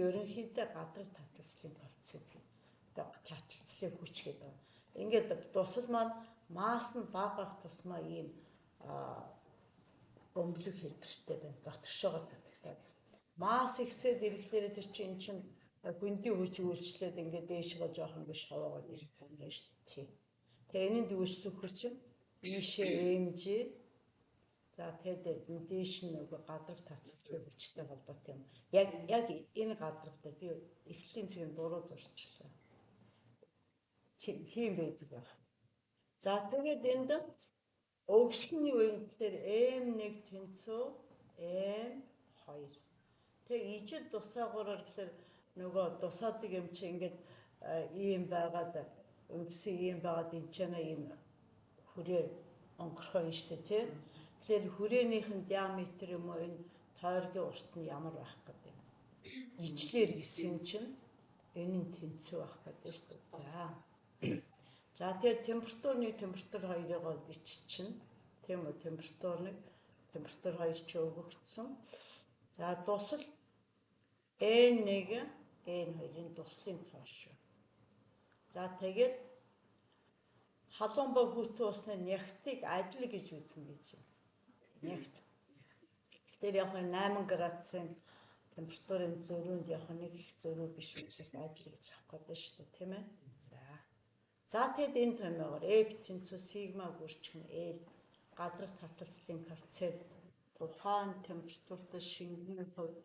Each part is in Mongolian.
ерөнхийдөө гадрах таталцлын процесс таталцлын хүч гэдэг. Ингээд дусал маань масс нь багах тусмаа ийм бөмбөлөг хэлбэртэй байна. Дотгошоогоо татагтай. Масс ихсээд ирэхлээр тэр чинь гүндийн хүч үйлчлээд ингээд дээшгээ жоохон биш хаваагаад ирэх юм байна шүү дээ. Тэгээ энэний дүүслэх хүч ийшээ эмжээ. За тэгээд дээш нь нөгөө гадрах таталцлын хүчтэй холбоотой юм. Яг энэ гадрах дээр би эхлэлийн цэгийн буруу зурчлаа. Тийм байдаг байх. За тэгээд энд өгшлөний үеийн дээр M1 тэнцүү M2. Тэг ижил тусаагаараар гэхээр нөгөө тусаадаг юм чи ингээд ийм байгаад өнгөсөн ийм байгаад энэ ч ийм хүрээ онгорхоо юм шүү дээ тий. Тэгэхээр хүрээнийхэн диаметр юм уу энэ тойргийн урт нь ямар байх гэдэг юм. Ижлэр гисэн чинь энэ нь тэнцүү байх гэдэг шүү дээ. За тэгээд температур хоёрыг бол биччихнэ. Тийм үү температур 2 ч өгөгдсөн. За дусал N1 N2-ын дуслын тоо шүү. За тэгээд халуун ба хүйтэн усны нягтыг ажил гэж үзнэ гэж юм. Нягт. Тэр яг 8 градусын температурын зөрүүнд яг нэг их зөрүү биш учраас ажил гэж авах гэдэг шүү дээ, тийм ээ. За тэгэд энэ томьёогоор F тэнцүү сигма гүрчгэн L гадрах таталцлын коэффициент тухайн температуртай шингэний хувьд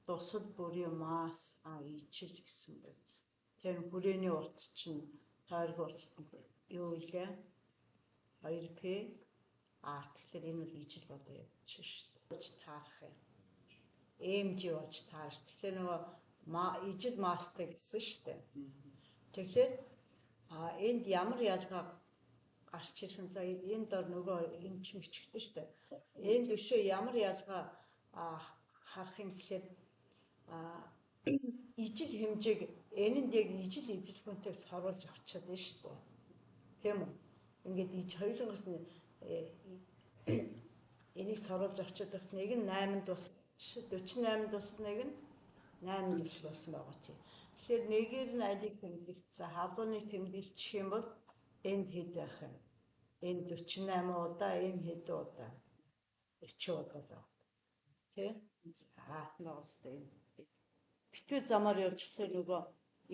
дусал бүрийн масс ижил гэсэн байна. Тэр хүрээний урт чинь тойргийн урт юу илээ? 2p r тэгэхээр энэ бол ижил болоо явчих шүү дээ. Таарах юм. mg болж таарч. Тэгэхээр нөгөө ижил масстай гэсэн шүү дээ. Тэгэхээр энд ямар ялгаа гарч ирэх юм. За энэ дор нөгөө энэ ч мичгдэн шүү дээ. Энд өшөө ямар ялгаа харах юм гэхээр ижил хэмжээг энэнд яг ижил эзэлбэнтэйг соруулж авчаад байна шүү дээ. Тийм үү? Ингээд иж хоёулангаас нь энийг соруулж авчаад байх нэг нь 8 дус 48 дусал нэг нь 8 дус болсон байгаа тийм. Тэгэхээр нэгээр нь алийг тэмдэглэсэн халууны тэмдэглэх юм бол энд хэд байх юм? Энд 48 удаа, энэ хэд удаа? 40 удаа. Тэ? За нуустай энд битүү замаар явжлаар нөгөө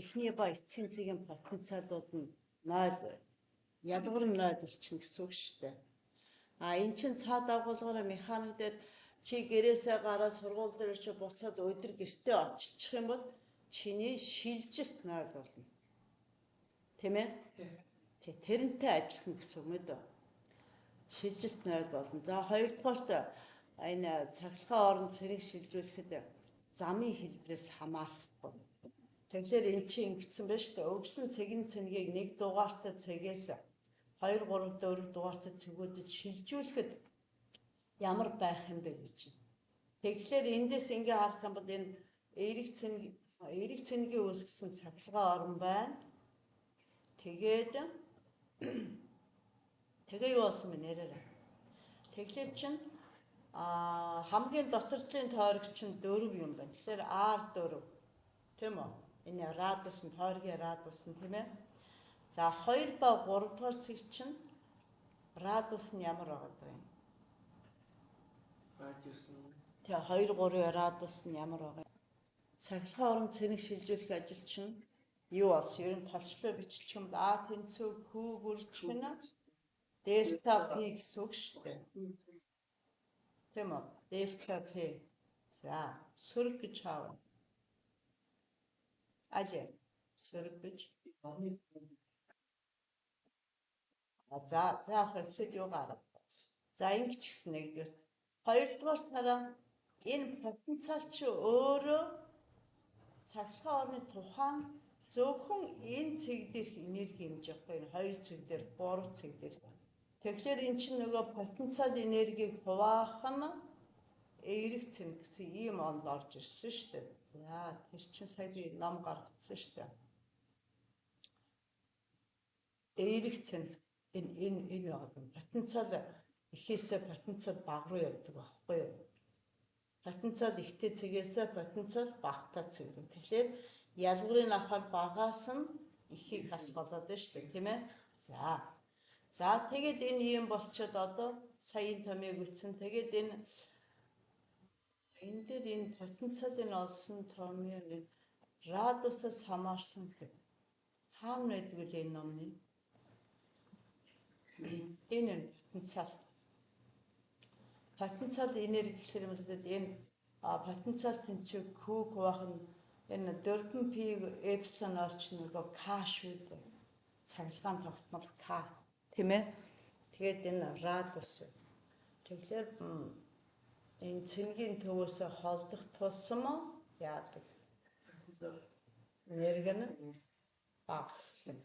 эхний ба эцсийн цэгийн потенциалууд нь 0 ялгар нь 0 болчихно гэсэн үг шүү дээ. Эн чин цаа дагуулгаараа механик дээр чи гэрээсээ гараад сургууль дээр чи буцаад өдөр гэртээ очичих юм бол чиний шилжилт 0 болно. Тийм ээ? Тэ тэрнтэй адилхан гэсэн үг мэд. Шилжилт 0 болно. За хоёрдугаарт энэ цахилгаан орон цэрэг шилжүүлэхэд замын хэлбэрээс хамаарахгүй. Тэгэхээр эн чинь ингэсэн байна шүү дээ. Өгсөн цэгийн цэнгийг 1 дугаартай цэгээс 2, 3, 4 дугаартай цэгүүдэд шилжүүлэхэд ямар байх юм бэ гэж. Тэгэхээр эндээс ингээ харах юм бол энэ эерэг цэнгийн үүсгэсэн цахилгаан орон байна. Тэгээд юу болсон бэ нэрээрээ. Тэгэхээр чинь хамгийн доторлын тойрог чинь 4 юм байна. Тэгэхээр R4 тийм үү? Энэ радиус нь тойргийн радиус нь тийм ээ. За 2 ба 3 дугаар цэг чинь радиус нь ямар байгаа юм? Радиус нь тэгээ 2 3 радиус нь ямар байгаа юм? Цахилгаан орон цэник шилжүүлэх ажил чинь юу болсон? Ер нь товчлоо бичих юм бол А тэнцүү Q гүрчгэн дельта P гэсэн үг шүү дээ. Тийм үү? Дельта P. За сөрөг гэж хаав. Ажи сөрөг гэж. За хэвсэд юу гараад. За ингэж гисэн нэгдүгээр. Хоёрдугаар тараа энэ потенциал чи өөрөө цахилгаан орны тухайн зөвхөн энэ цэг дээрх энерги хэмжих байна. 2 цэг дээр, 3 цэг дээр. Тэгэхээр эн чинь нөгөө потенциал энергийг хуваах нь эерэг цэн гэсэн ийм онол орж ирсэн шүү дээ. За тэр чинь сая би ном гаргацсан шүү дээ. Эерэг цэн энэ байгаа потенциал ихээсээ потенциал баг руу явдаг байхгүй юу? потенциал ихтэй цэгээсээ потенциал багтаа цэг рүү. Тэгэхээр ялгуурыг авахаар багаас нь ихийг хас болоод байна шүү дээ, тийм ээ. За тэгээд энэ юм болчиход одоо саяын томыг үтсэн. Тэгээд энэ дээр энэ потенциалын олсон томын радиусаас хамаарсан гэхэд хаана байдгүй л энэ номны энэ потенциал энерги гэхэлэр юмсэд энэ потенциал тэнцвэр Q байх нь энэ 4p эпсилон олч нөгөө K шүү дээ. Цахилгаан тогтмол K тийм ээ. Тэгээд энэ радиус. Тэгэхээр энэ цэнгийн төвөөс холдох тусам яадаг энерги нь багасна.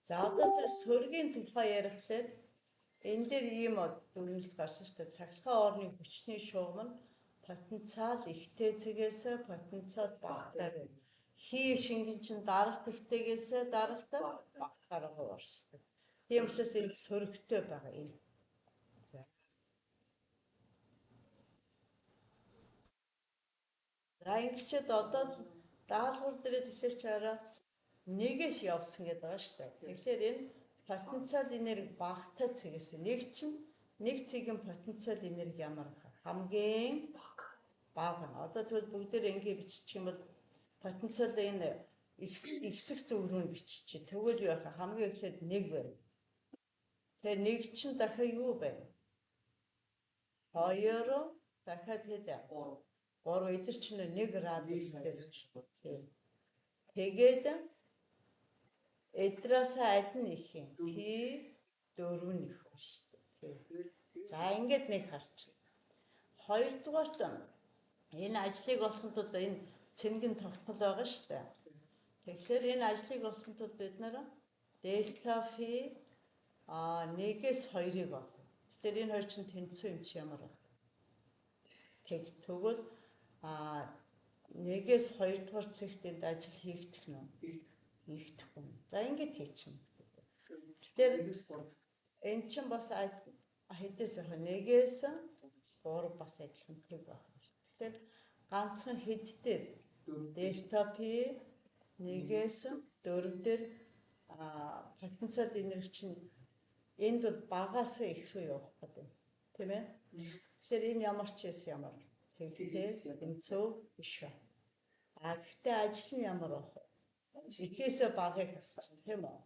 За одоо тэр сөргийн тухай ярихлаар энэ дээр ийм дүгнэлт гарсан шүү дээ. Цахилгаан орны хүчний шугам нь потенциал ихтэй цэгээсээ потенциал багтаар байна. Хий шингэн чин даралт ихтэйгээсээ даралт багтаар хуурсдаг. Тийм учраас энэ сөрөгтэй байгаа энэ. За ингэчээд одоо даалгавар дээр тэгэхээр чараа нэгээс явсан гэдэг байгаа шүү дээ. Тэгэхээр энэ потенциал энерги багтаа цэгээс нэг цэгийн потенциал энерги ямар хамгийн бага нь. Одоо тэгвэл бүгдээр ингээ биччих юм бол потенциал энэ ихсэх зүг рүү биччих. Тэгвэл юу яхаа хамгийн эхлээд 1 байна. Тэгээ нэг чинь дахиад юу байна? 2 дахиад хэд 3 эдэр чинь 1 радиус гэж шүү дээ. Тэгээд эдраас аль нь их юм? P4 нь их ба шүү дээ. За ингээд нэг харчих. Хоёрдугаарт энэ ажлыг олохын тулд энэ цэнгийн тогтмол байгаа шүү дээ. Тэгэхээр энэ ажлыг олохын тулд бид нар дельта P 1-ээс 2-ыг олно. Тэгэхээр энэ хоёр чинь тэнцүү юм чи ямар вэ? Тэгвэл 1-ээс 2 дугаар цагт энд ажил хийгдэх нь хийгдэхгүй. За ингэж хийчихнэ. Тэгэхээр энэ чинь бас хэдээс 1-ээс 3 бас адилхан тэг байна. Тэгэхээр ганцхан хэд дээр дельта P 1-ээс 4 дээр потенциал энерги чинь энд бол багаас их рүү явах гэдэг. Тийм ээ? Тэгэхээр энэ ямар ч юм ямар тэгтээ тэнцүү биш байна. Гэхдээ ажил нь ямар байх вэ? Ихээсээ багыг хасчих тийм үү?